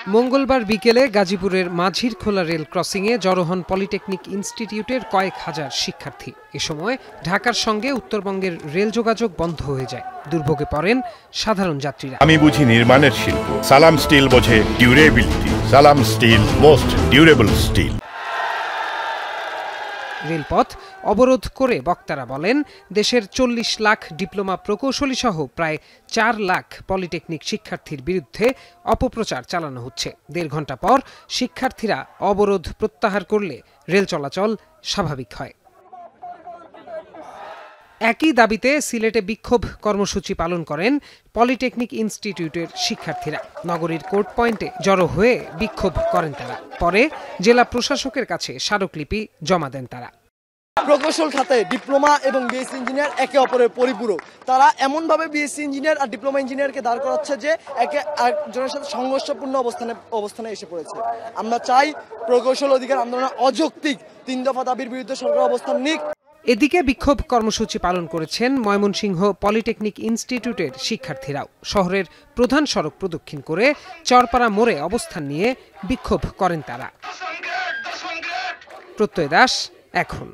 মঙ্গলবার বিকেলে গাজীপুরের মাঝিরখোলা রেল ক্রসিংয়ে জড়ো হন পলিটেকনিক ইনস্টিটিউটের কয়েক হাজার শিক্ষার্থী। এ সময় ঢাকার সঙ্গে উত্তরবঙ্গের রেল যোগাযোগ বন্ধ হয়ে যায়। দুর্ভোগে পড়েন সাধারণ যাত্রীরা। আমি বুঝি নির্মাণের শিল্প, সালাম স্টিল বোঝে ডিউরেবিলিটি। সালাম স্টিল, মোস্ট ডিউরেবল স্টিল। রেলপথ অবরোধ করে বক্তারা বলেন, দেশের ৪০ লাখ ডিপ্লোমা প্রকৌশলী সহ প্রায় ৪ লাখ পলিটেকনিক শিক্ষার্থীর বিরুদ্ধে অপপ্রচার চালানো হচ্ছে। ১.৫ ঘণ্টা পর শিক্ষার্থীরা অবরোধ প্রত্যাহার করলে রেল চলাচল স্বাভাবিক হয়। একই দাবিতে সিলেটে বিক্ষোভ কর্মসূচি পালন করেন পলিটেকনিক ইনস্টিটিউটের শিক্ষার্থীরা। নগরীর কোর্ট পয়েন্টে জড়ো হয়ে বিক্ষোভ করেন তারা। পরে জেলা প্রশাসকের কাছে স্মারকলিপি জমা দেন তারা। প্রকৌশল খাতে ডিপ্লোমা এবং বিএসসি ইঞ্জিনিয়ার একে অপরের পরিপূরক। তারা এমনভাবে বিএসসি ইঞ্জিনিয়ার আর ডিপ্লোমা ইঞ্জিনিয়ারকে দাঁড় করাচ্ছে যে একে আরেকজনের সাথে সংঘর্ষপূর্ণ অবস্থানে এসে পড়েছে। আমরা চাই প্রকৌশল অধিকার আন্দোলন অযৌক্তিক ৩ দফা দাবির বিরুদ্ধে সরকার অবস্থান নিক। এদিকে বিক্ষোভ কর্মসূচি পালন করেছেন ময়মনসিংহ পলিটেকনিক ইনস্টিটিউটের শিক্ষার্থীরাও। শহরের প্রধান সড়ক প্রদক্ষিণ করে চরপাড়া মোড়ে অবস্থান নিয়ে বিক্ষোভ করেন তারা। প্রত্যয় দাস, এখন।